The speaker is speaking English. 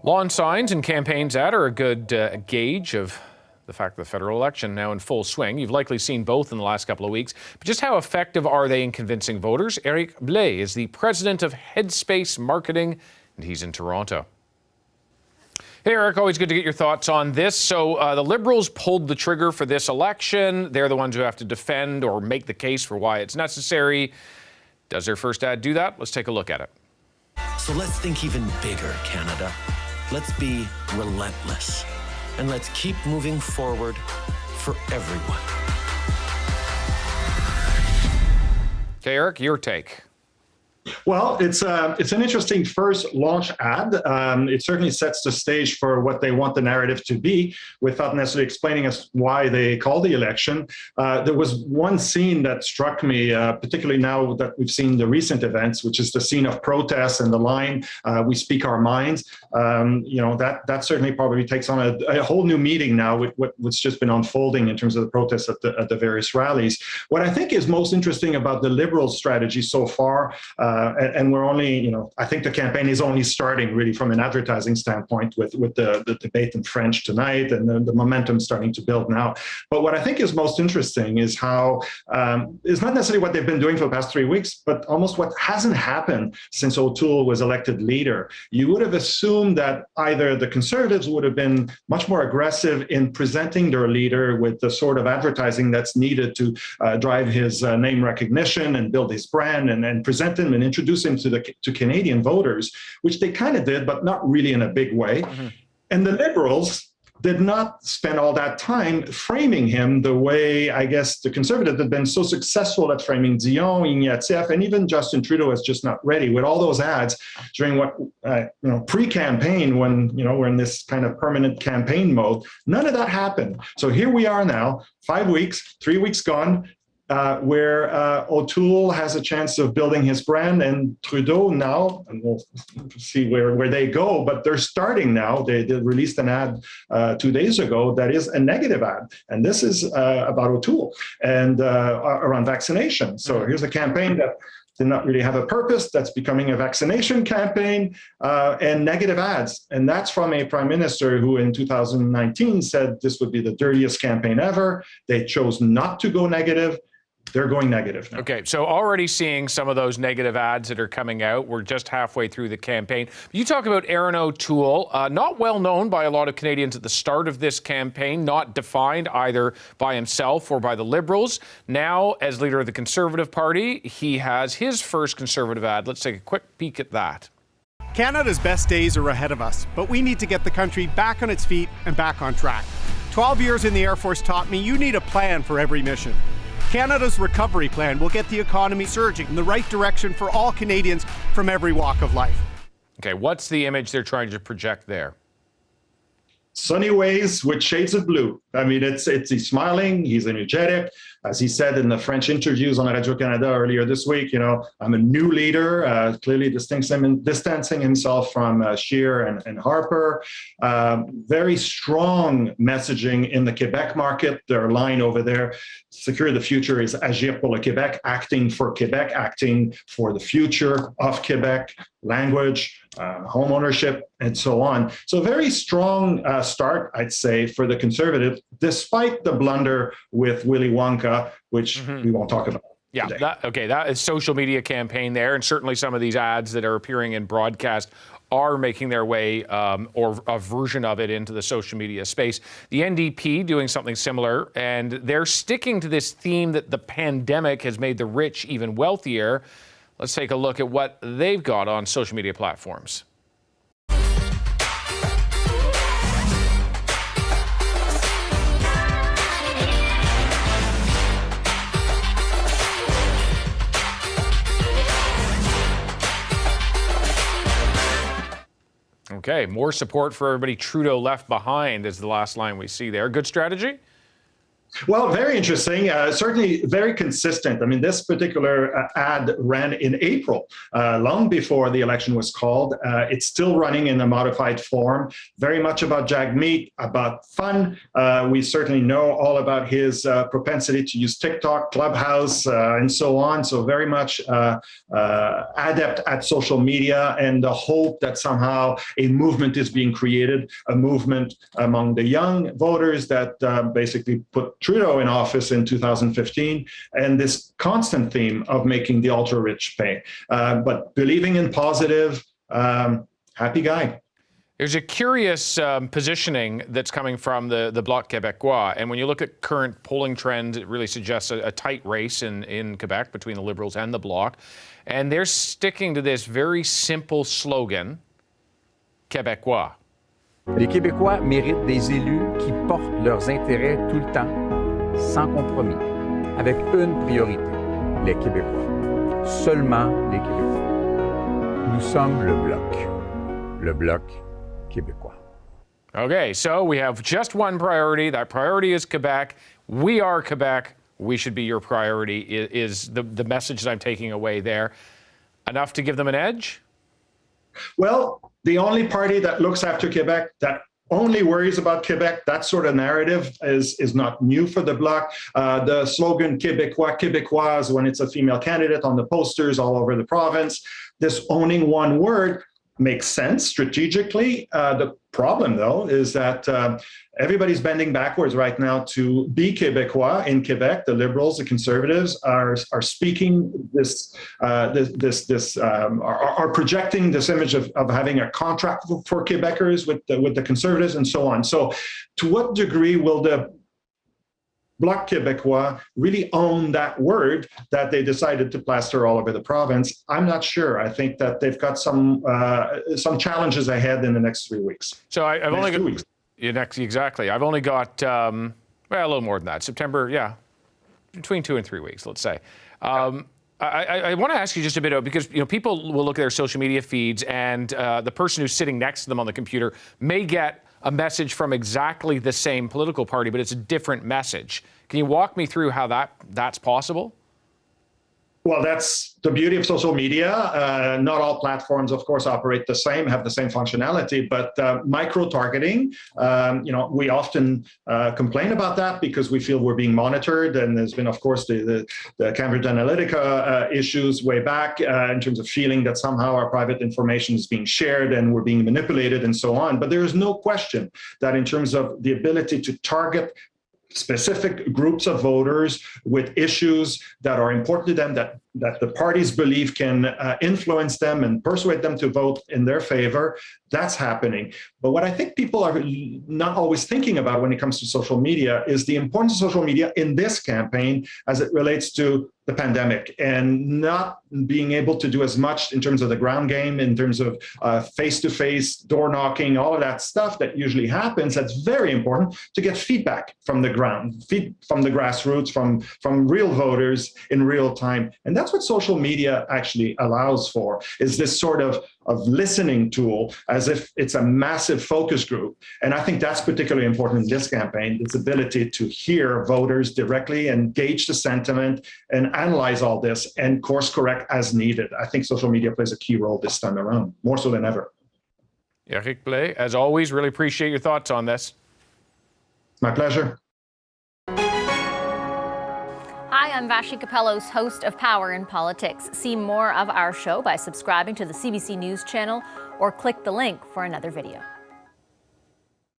Lawn signs and campaigns ad are a good gauge of the fact that the federal election now in full swing. You've likely seen both in the last couple of weeks. But just how effective are they in convincing voters? Eric Blais is the president of Headspace Marketing, and he's in Toronto. Hey, Eric, always good to get your thoughts on this. So the Liberals pulled the trigger for this election. They're the ones who have to defend or make the case for why it's necessary. Does their first ad do that? Let's take a look at it. So let's think even bigger, Canada. Let's be relentless. And let's keep moving forward for everyone. Okay, Eric, your take. Well, it's an interesting first launch ad. It certainly sets the stage for what they want the narrative to be without necessarily explaining us why they called the election. There was one scene that struck me, particularly now that we've seen the recent events, which is the scene of protests and the line, "We speak our minds." That certainly probably takes on a whole new meaning now with what's just been unfolding in terms of the protests at the various rallies. What I think is most interesting about the Liberals' strategy so far, and we're only, I think the campaign is only starting really from an advertising standpoint with the debate in French tonight and the momentum starting to build now. But what I think is most interesting is how it's not necessarily what they've been doing for the past 3 weeks, but almost what hasn't happened since O'Toole was elected leader. You would have assumed that either the Conservatives would have been much more aggressive in presenting their leader with the sort of advertising that's needed to drive his name recognition and build his brand and present him and introduce him to Canadian voters, which they kind of did, but not really in a big way. Mm-hmm. And the Liberals did not spend all that time framing him the way, I guess, the Conservatives have been so successful at framing Dion, Ignatieff, and even Justin Trudeau is just not ready with all those ads during what, pre-campaign when, we're in this kind of permanent campaign mode. None of that happened. So here we are now, 5 weeks, 3 weeks gone, where O'Toole has a chance of building his brand, and Trudeau now, and we'll see where they go, but they're starting now. They released an ad 2 days ago that is a negative ad, and this is about O'Toole and around vaccination. So here's a campaign that did not really have a purpose, that's becoming a vaccination campaign, and negative ads. And that's from a prime minister who in 2019 said this would be the dirtiest campaign ever. They chose not to go negative. They're going negative now. Okay, so already seeing some of those negative ads that are coming out. We're just halfway through the campaign. You talk about Aaron O'Toole, not well known by a lot of Canadians at the start of this campaign, not defined either by himself or by the Liberals. Now, as leader of the Conservative Party, he has his first Conservative ad. Let's take a quick peek at that. Canada's best days are ahead of us, but we need to get the country back on its feet and back on track. 12 years in the Air Force taught me you need a plan for every mission. Canada's recovery plan will get the economy surging in the right direction for all Canadians from every walk of life. Okay, what's the image they're trying to project there? Sunny ways with shades of blue. I mean, he's smiling, he's energetic. As he said in the French interviews on Radio-Canada earlier this week, I'm a new leader, clearly distancing himself from Scheer and Harper. Very strong messaging in the Quebec market. Their line over there, Secure the Future, is Agir pour le Québec, acting for Quebec, acting for the future of Quebec, language, home ownership, and so on. So very strong start, I'd say, for the Conservatives, despite the blunder with Willy Wonka, which we won't talk about. Yeah, that is social media campaign there, and certainly some of these ads that are appearing in broadcast are making their way, or a version of it, into the social media space. The NDP doing something similar, and they're sticking to this theme that the pandemic has made the rich even wealthier. Let's take a look at what they've got on social media platforms. Okay, more support for everybody Trudeau left behind is the last line we see there. Good strategy? Well, very interesting. Certainly very consistent. I mean, this particular ad ran in April, long before the election was called. It's still running in a modified form, very much about Jagmeet, about fun. We certainly know all about his propensity to use TikTok, Clubhouse, and so on. So very much adept at social media, and the hope that somehow a movement is being created, a movement among the young voters that basically put Trudeau in office in 2015, and this constant theme of making the ultra-rich pay. But believing in positive, happy guy. There's a curious positioning that's coming from the Bloc Québécois. And when you look at current polling trends, it really suggests a tight race in Quebec between the Liberals and the Bloc. And they're sticking to this very simple slogan, Québécois. Les Québécois méritent des élus qui portent leurs intérêts tout le temps, sans compromis, avec une priorité, les Québécois. Seulement les Québécois. Nous sommes le Bloc québécois. Okay, so we have just one priority. That priority is Quebec. We are Quebec. We should be your priority, is the message that I'm taking away there. Enough to give them an edge? Well, the only party that looks after Quebec, that only worries about Quebec, that sort of narrative is not new for the Bloc. The slogan Québécois, Québécoise, when it's a female candidate on the posters all over the province, this owning one word makes sense strategically. The problem, though, is that everybody's bending backwards right now to be Québécois in Quebec. The Liberals, the Conservatives are speaking this, are projecting this image of having a contract for Quebecers with the Conservatives and so on. So, to what degree will the Bloc Québécois really own that word that they decided to plaster all over the province? I'm not sure. I think that they've got some challenges ahead in the next 3 weeks. So I've only got 2 weeks. Exactly. I've only got well, a little more than that. September, between 2 and 3 weeks, let's say. I want to ask you just a bit about, because people will look at their social media feeds, and the person who's sitting next to them on the computer may get a message from exactly the same political party, but it's a different message. Can you walk me through how that's possible? Well, that's the beauty of social media. Not all platforms, of course, operate the same, have the same functionality, but micro-targeting, we often complain about that because we feel we're being monitored. And there's been, of course, the Cambridge Analytica issues way back in terms of feeling that somehow our private information is being shared and we're being manipulated and so on. But there is no question that in terms of the ability to target specific groups of voters with issues that are important to them, that the parties believe can influence them and persuade them to vote in their favor, that's happening. But what I think people are not always thinking about when it comes to social media is the importance of social media in this campaign as it relates to the pandemic, and not being able to do as much in terms of the ground game, in terms of face-to-face, door knocking, all of that stuff that usually happens. That's very important to get feedback from the ground, from the grassroots, from real voters in real time. And that's what social media actually allows for, is this sort of listening tool, as if it's a massive focus group. And I think that's particularly important in this campaign, its ability to hear voters directly and gauge the sentiment and analyze all this and course correct as needed. I think social media plays a key role this time around, more so than ever. Eric Blais, as always, really appreciate your thoughts on this. My pleasure. Hi, I'm Vashi Capellos, host of Power in Politics. See more of our show by subscribing to the CBC News channel or click the link for another video.